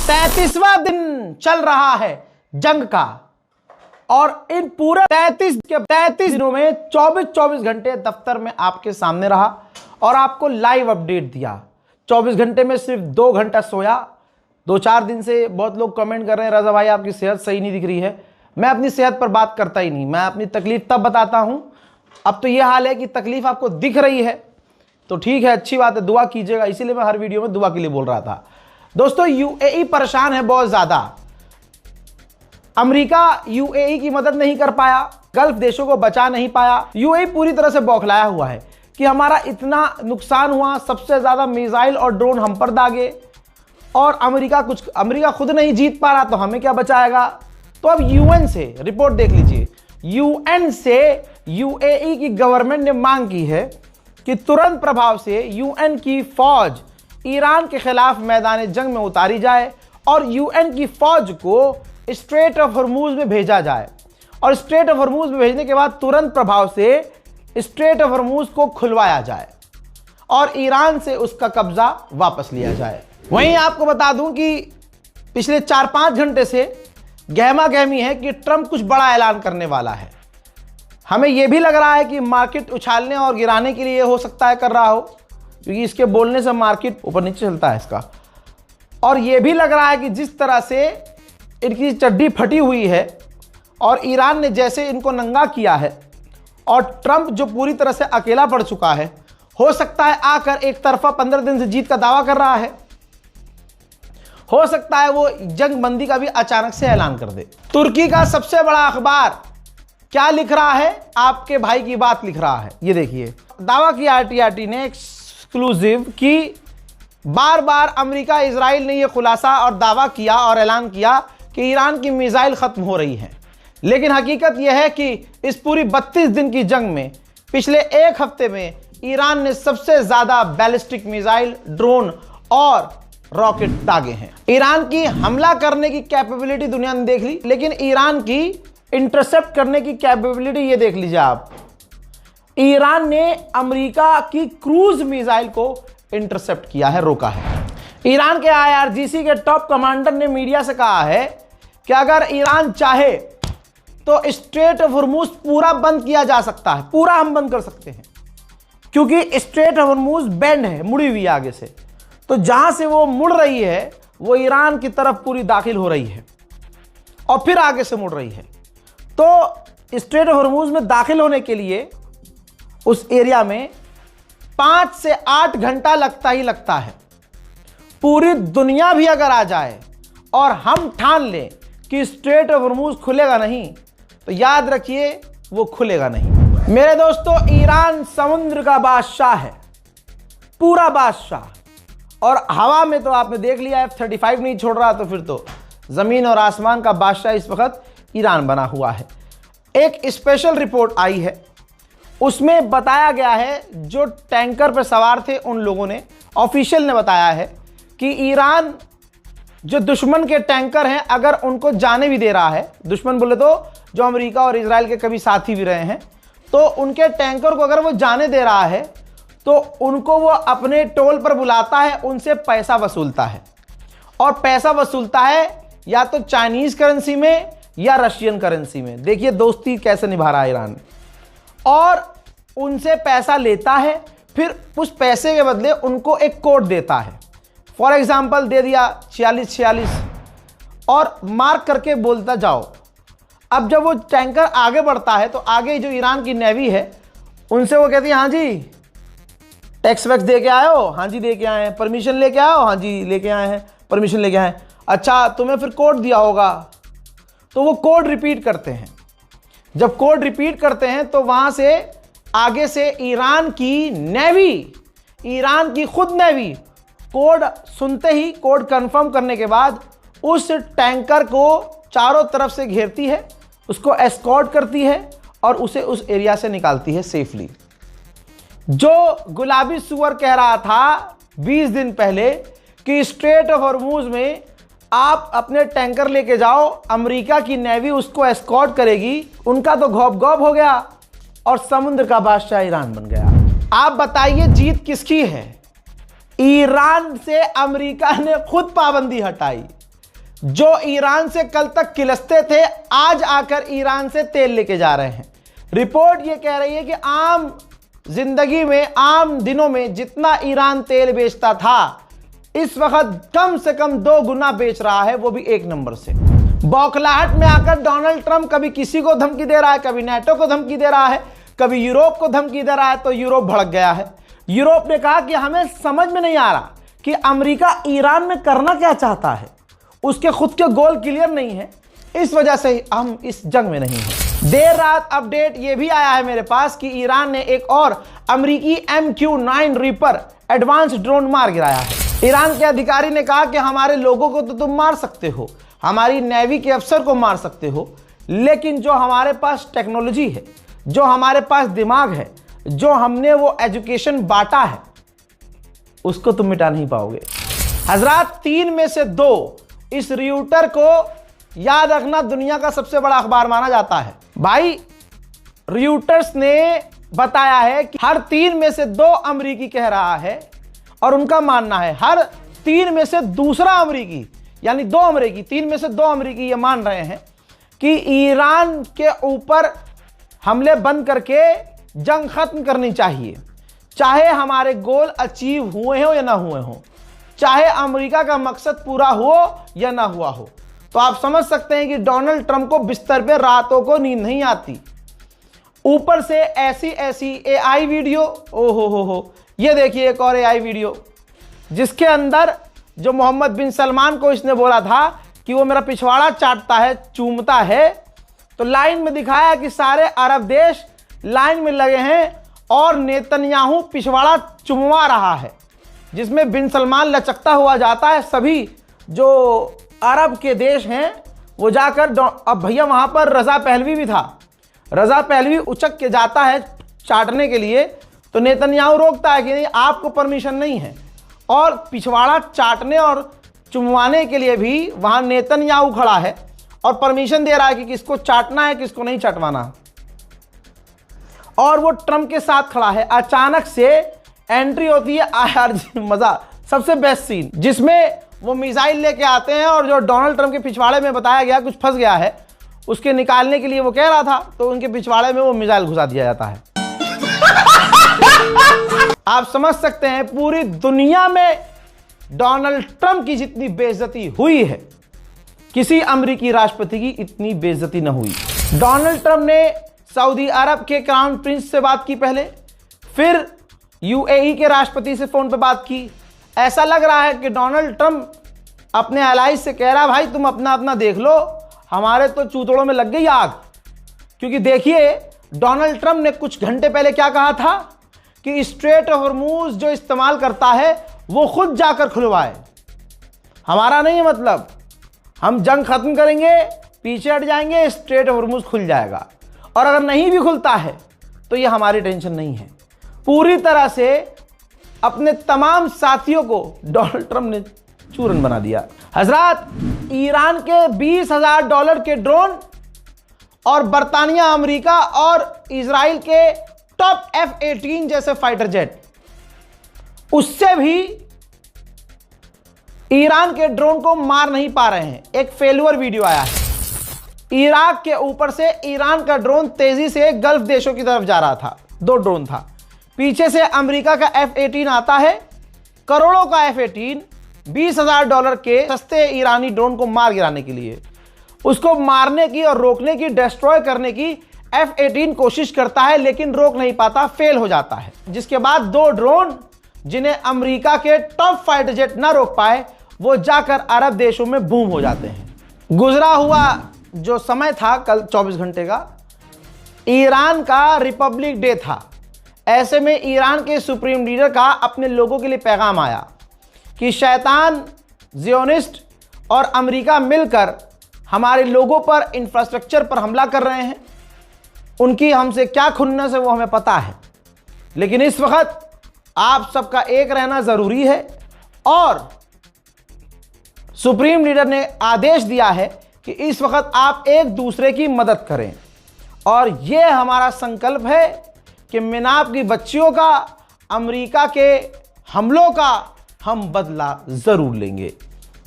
33वां दिन चल रहा है जंग का और इन पूरे 33 दिनों में 24 घंटे दफ्तर में आपके सामने रहा और आपको लाइव अपडेट दिया। 24 घंटे में सिर्फ 2 घंटा सोया। 2-4 दिन से बहुत लोग कमेंट कर रहे हैं रजा भाई आपकी सेहत सही नहीं दिख रही है। मैं अपनी सेहत पर बात करता ही नहीं, मैं अपनी तकलीफ तब बताता हूं। अब तो यह हाल है कि तकलीफ आपको दिख रही है तो ठीक है, अच्छी बात है, दुआ कीजिएगा। इसीलिए मैं हर वीडियो में दुआ के लिए बोल रहा था। दोस्तों यूएई परेशान है बहुत ज्यादा। अमेरिका यूएई की मदद नहीं कर पाया, गल्फ देशों को बचा नहीं पाया। यूएई पूरी तरह से बौखलाया हुआ है कि हमारा इतना नुकसान हुआ, सबसे ज्यादा मिसाइल और ड्रोन हम पर दागे और अमेरिका खुद नहीं जीत पा रहा तो हमें क्या बचाएगा। तो अब यूएन से रिपोर्ट देख लीजिए। यूएन से यूएई की गवर्नमेंट ने मांग की है कि तुरंत प्रभाव से यूएन की फौज ईरान के खिलाफ मैदान जंग में उतारी जाए और यूएन की फौज को स्ट्रेट ऑफ हॉर्मूज में भेजा जाए और स्ट्रेट ऑफ हॉर्मूज में भेजने के बाद तुरंत प्रभाव से स्ट्रेट ऑफ हॉर्मूज को खुलवाया जाए और ईरान से उसका कब्जा वापस लिया जाए। वहीं आपको बता दूं कि पिछले 4-5 घंटे से गहमा गहमी है कि ट्रंप कुछ बड़ा ऐलान करने वाला है। हमें यह भी लग रहा है कि मार्केट उछालने और गिराने के लिए हो सकता है कर रहा हो, क्योंकि इसके बोलने से मार्केट ऊपर नीचे चलता है इसका। और यह भी लग रहा है कि जिस तरह से इनकी चड्डी फटी हुई है और ईरान ने जैसे इनको नंगा किया है और ट्रंप जो पूरी तरह से अकेला पड़ चुका है, हो सकता है आकर एक तरफा 15 दिन से जीत का दावा कर रहा है। हो सकता है वो जंग बंदी का भी अचानक से ऐलान कर दे। तुर्की का सबसे बड़ा अखबार क्या लिख रहा है, आपके भाई की बात लिख रहा है। ये देखिए, दावा किया आरटीआरटी ने एक्सक्लूसिव कि बार बार अमेरिका इजराइल ने यह खुलासा और दावा किया और ऐलान किया कि ईरान की मिसाइल खत्म हो रही हैं, लेकिन हकीकत यह है कि इस पूरी 32 दिन की जंग में पिछले 1 हफ्ते में ईरान ने सबसे ज्यादा बैलिस्टिक मिसाइल, ड्रोन और रॉकेट दागे हैं। ईरान की हमला करने की कैपेबिलिटी दुनिया ने देख ली, लेकिन ईरान की इंटरसेप्ट करने की कैपेबिलिटी ये देख लीजिए आप। ईरान ने अमेरिका की क्रूज मिसाइल को इंटरसेप्ट किया है, रोका है। ईरान के आईआरजीसी के टॉप कमांडर ने मीडिया से कहा है कि अगर ईरान चाहे तो स्ट्रेट ऑफ हॉर्मूज पूरा बंद किया जा सकता है, पूरा हम बंद कर सकते हैं, क्योंकि स्ट्रेट ऑफ हॉर्मूज बेंड है, मुड़ी हुई है आगे से। तो जहां से वो मुड़ रही है वो ईरान की तरफ पूरी दाखिल हो रही है और फिर आगे से मुड़ रही है। तो स्ट्रेट ऑफ हॉर्मूज में दाखिल होने के लिए उस एरिया में 5 से 8 घंटा लगता ही लगता है। पूरी दुनिया भी अगर आ जाए और हम ठान लें कि स्ट्रेट ऑफ हॉर्मूज खुलेगा नहीं, तो याद रखिए वो खुलेगा नहीं। मेरे दोस्तों, ईरान समुद्र का बादशाह है, पूरा बादशाह। और हवा में तो आपने देख लिया F-35 नहीं छोड़ रहा, तो फिर तो जमीन और आसमान का बादशाह इस वक्त ईरान बना हुआ है। एक स्पेशल रिपोर्ट आई है, उसमें बताया गया है जो टैंकर पर सवार थे उन लोगों ने, ऑफिशियल ने बताया है कि ईरान जो दुश्मन के टैंकर हैं अगर उनको जाने भी दे रहा है, दुश्मन बोले तो जो अमेरिका और इजराइल के कभी साथी भी रहे हैं, तो उनके टैंकर को अगर वो जाने दे रहा है तो उनको वो अपने टोल पर बुलाता है, उनसे पैसा वसूलता है। और पैसा वसूलता है या तो चाइनीज करेंसी में या रशियन करेंसी में। देखिए दोस्ती कैसे निभा रहा है ईरान। और उनसे पैसा लेता है, फिर उस पैसे के बदले उनको एक कोड देता है। फॉर एग्जाम्पल दे दिया 46 और मार्क करके बोलता जाओ। अब जब वो टैंकर आगे बढ़ता है तो आगे जो ईरान की नेवी है उनसे वो कहती है, हाँ जी टैक्स वैक्स दे के आए हो, हाँ जी दे के आए हैं। परमिशन लेके आए हो, हाँ जी लेके आए हैं, परमिशन लेके आए हैं। अच्छा तुम्हें फिर कोड दिया होगा, तो वो कोड रिपीट करते हैं। जब कोड रिपीट करते हैं तो वहां से आगे से ईरान की नेवी, ईरान की खुद नेवी कोड सुनते ही, कोड कंफर्म करने के बाद उस टैंकर को चारों तरफ से घेरती है, उसको एस्कॉर्ट करती है और उसे उस एरिया से निकालती है सेफली। जो गुलाबी सुअर कह रहा था 20 दिन पहले कि स्ट्रेट ऑफ हॉर्मूज में आप अपने टैंकर लेके जाओ, अमेरिका की नेवी उसको एस्कॉर्ट करेगी, उनका तो गौब गौब हो गया और समुद्र का बादशाह ईरान बन गया। आप बताइए जीत किसकी है? ईरान से अमेरिका ने खुद पाबंदी हटाई। जो ईरान से कल तक किलसते थे, आज आकर ईरान से तेल लेके जा रहे हैं। रिपोर्ट ये कह रही है कि आम जिंदगी में, आम दिनों में जितना ईरान तेल बेचता था, इस वक्त कम से कम 2 गुना बेच रहा है, वो भी 1 नंबर से। बौखलाहट में आकर डोनाल्ड ट्रंप कभी किसी को धमकी दे रहा है, कभी नेटो को धमकी दे रहा है, कभी यूरोप को धमकी दे रहा है, तो यूरोप भड़क गया है। यूरोप ने कहा कि हमें समझ में नहीं आ रहा कि अमेरिका ईरान में करना क्या चाहता है, उसके खुद के गोल क्लियर नहीं है, इस वजह से हम इस जंग में नहीं हैं। देर रात अपडेट ये भी आया है मेरे पास कि ईरान ने एक और अमेरिकी MQ-9 रीपर एडवांस ड्रोन मार गिराया है। ईरान के अधिकारी ने कहा कि हमारे लोगों को तो तुम मार सकते हो, हमारी नेवी के अफसर को मार सकते हो, लेकिन जो हमारे पास टेक्नोलॉजी है, जो हमारे पास दिमाग है, जो हमने वो एजुकेशन बांटा है, उसको तुम मिटा नहीं पाओगे। हजरात, 3 में से 2, इस रियूटर को याद रखना दुनिया का सबसे बड़ा अखबार माना जाता है। भाई, रियूटर्स ने बताया है कि हर 3 में से 2 अमेरिकी कह रहा है, और उनका मानना है हर 3 में से दूसरा अमेरिकी, यानी 2 अमेरिकी, 3 में से 2 अमेरिकी ये मान रहे हैं कि ईरान के ऊपर हमले बंद करके जंग खत्म करनी चाहिए, चाहे हमारे गोल अचीव हुए हो या ना हुए हो, चाहे अमेरिका का मकसद पूरा हो या ना हुआ हो। तो आप समझ सकते हैं कि डोनाल्ड ट्रंप को बिस्तर पे रातों को नींद नहीं आती। ऊपर से ऐसी AI वीडियो, ओहो हो, ये देखिए एक और AI वीडियो जिसके अंदर जो मोहम्मद बिन सलमान को इसने बोला था कि वो मेरा पिछवाड़ा चाटता है, चूमता है, तो लाइन में दिखाया कि सारे अरब देश लाइन में लगे हैं और नेतन्याहू पिछवाड़ा चुमवा रहा है, जिसमें बिन सलमान लचकता हुआ जाता है। सभी जो अरब के देश हैं वो जाकर, अब भैया वहां पर रजा पहलवी भी था, रजा पहलवी उचक के जाता है चाटने के लिए, तो नेतन्याहू रोकता है कि नहीं, आपको परमिशन नहीं है। और पिछवाड़ा चाटने और चुमवाने के लिए भी वहां नेतन्याहू खड़ा है और परमिशन दे रहा है कि किसको चाटना है, किसको नहीं चाटवाना। और वो ट्रंप के साथ खड़ा है। अचानक से एंट्री होती है IRG, मजा, सबसे बेस्ट सीन, जिसमें वो मिसाइल लेके आते हैं और जो डोनाल्ड ट्रंप के पिछवाड़े में बताया गया कुछ फंस गया है, उसके निकालने के लिए वो कह रहा था, तो उनके पिछवाड़े में वो मिसाइल घुसा दिया जाता है। आप समझ सकते हैं पूरी दुनिया में डोनाल्ड ट्रंप की जितनी बेइज्जती हुई है, किसी अमेरिकी राष्ट्रपति की इतनी बेइज्जती न हुई। डोनाल्ड ट्रंप ने सऊदी अरब के क्राउन प्रिंस से बात की पहले, फिर UAE के राष्ट्रपति से फोन पर बात की। ऐसा लग रहा है कि डोनाल्ड ट्रंप अपने एलाइज से कह रहा है, भाई तुम अपना अपना देख लो, हमारे तो चूतड़ों में लग गई आग। क्योंकि देखिए डोनाल्ड ट्रंप ने कुछ घंटे पहले क्या कहा था कि स्ट्रेट ऑफ हॉर्मूज जो इस्तेमाल करता है वो खुद जाकर खुलवाए, हमारा नहीं है मतलब, हम जंग खत्म करेंगे, पीछे हट जाएंगे, स्ट्रेट ऑफ हॉर्मूज खुल जाएगा। और अगर नहीं भी खुलता है तो ये हमारी टेंशन नहीं है। पूरी तरह से अपने तमाम साथियों को डोनाल्ड ट्रंप ने चूरन बना दिया। हजरात, ईरान के $20,000 के ड्रोन और बर्तानिया, अमेरिका और इजराइल के टॉप F-18 जैसे फाइटर जेट, उससे भी ईरान के ड्रोन को मार नहीं पा रहे हैं। एक फेल्यूर वीडियो आया है, इराक के ऊपर से ईरान का ड्रोन तेजी से गल्फ देशों की तरफ जा रहा था। 2 ड्रोन था, पीछे से अमेरिका का F-18 आता है, करोड़ों का F-18 $20,000 के सस्ते ईरानी ड्रोन को मार गिराने के लिए, उसको मारने की और रोकने की, डिस्ट्रॉय करने की F-18 कोशिश करता है, लेकिन रोक नहीं पाता, फेल हो जाता है। जिसके बाद 2 ड्रोन जिन्हें अमेरिका के टॉप फाइटर जेट ना रोक पाए, वो जाकर अरब देशों में बूम हो जाते हैं। गुजरा हुआ जो समय था कल 24 घंटे का, ईरान का रिपब्लिक डे था। ऐसे में ईरान के सुप्रीम लीडर का अपने लोगों के लिए पैगाम आया कि शैतान, ज़ियोनिस्ट और अमेरिका मिलकर हमारे लोगों पर, इंफ्रास्ट्रक्चर पर हमला कर रहे हैं। उनकी हमसे क्या खुन्नस है वो हमें पता है, लेकिन इस वक्त आप सबका एक रहना जरूरी है। और सुप्रीम लीडर ने आदेश दिया है कि इस वक्त आप एक दूसरे की मदद करें, और यह हमारा संकल्प है कि मिनाब की बच्चियों का, अमेरिका के हमलों का हम बदला जरूर लेंगे।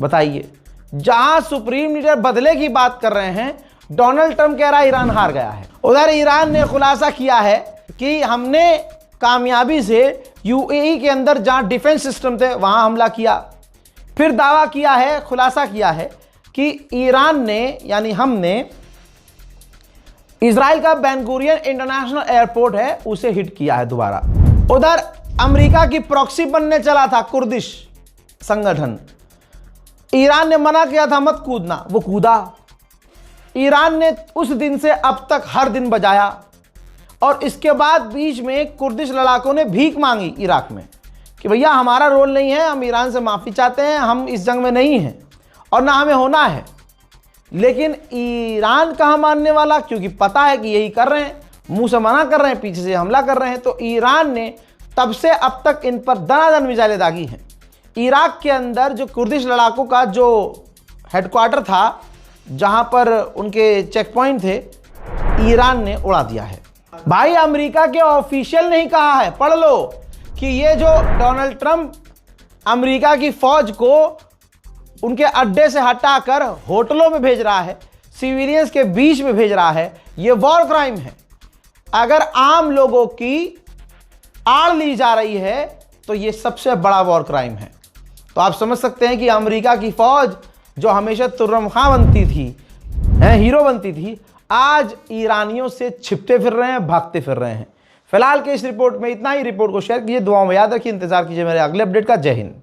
बताइए जहां सुप्रीम लीडर बदले की बात कर रहे हैं, डोनाल्ड ट्रंप कह रहा है ईरान हार गया है। उधर ईरान ने खुलासा किया है कि हमने कामयाबी से यूएई के अंदर जहां डिफेंस सिस्टम थे वहां हमला किया। फिर दावा किया है, खुलासा किया है कि ईरान ने यानी हमने इजराइल का बेन गुरियन इंटरनेशनल एयरपोर्ट है उसे हिट किया है दोबारा। उधर अमेरिका की प्रॉक्सी बनने चला था कुर्दिश संगठन, ईरान ने मना किया था मत कूदना, वो कूदा। ईरान ने उस दिन से अब तक हर दिन बजाया और इसके बाद बीच में कुर्दिश लड़ाकों ने भीख मांगी इराक में कि भैया हमारा रोल नहीं है, हम ईरान से माफ़ी चाहते हैं, हम इस जंग में नहीं हैं और ना हमें होना है। लेकिन ईरान कहाँ मानने वाला, क्योंकि पता है कि यही कर रहे हैं, मुंह से मना कर रहे हैं, पीछे से हमला कर रहे हैं। तो ईरान ने तब से अब तक इन पर दनादन मिसाइलें दागी हैं। इराक के अंदर जो कुर्दिश लड़ाकों का जो हेडक्वार्टर था, जहां पर उनके चेक पॉइंट थे, ईरान ने उड़ा दिया है। भाई अमेरिका के ऑफिशियल ने ही कहा है, पढ़ लो, कि ये जो डोनाल्ड ट्रंप अमेरिका की फौज को उनके अड्डे से हटाकर होटलों में भेज रहा है, सिविलियंस के बीच में भेज रहा है, ये वॉर क्राइम है। अगर आम लोगों की आड़ ली जा रही है तो ये सबसे बड़ा वॉर क्राइम है। तो आप समझ सकते हैं कि अमेरिका की फौज जो हमेशा तुर्रम खां बनती थी, हीरो बनती थी, आज ईरानियों से छिपते फिर रहे हैं, भागते फिर रहे हैं। फिलहाल के इस रिपोर्ट में इतना ही। रिपोर्ट को शेयर कीजिए, दुआओं में याद रखिए, इंतजार कीजिए मेरे अगले अपडेट का। जय हिंद।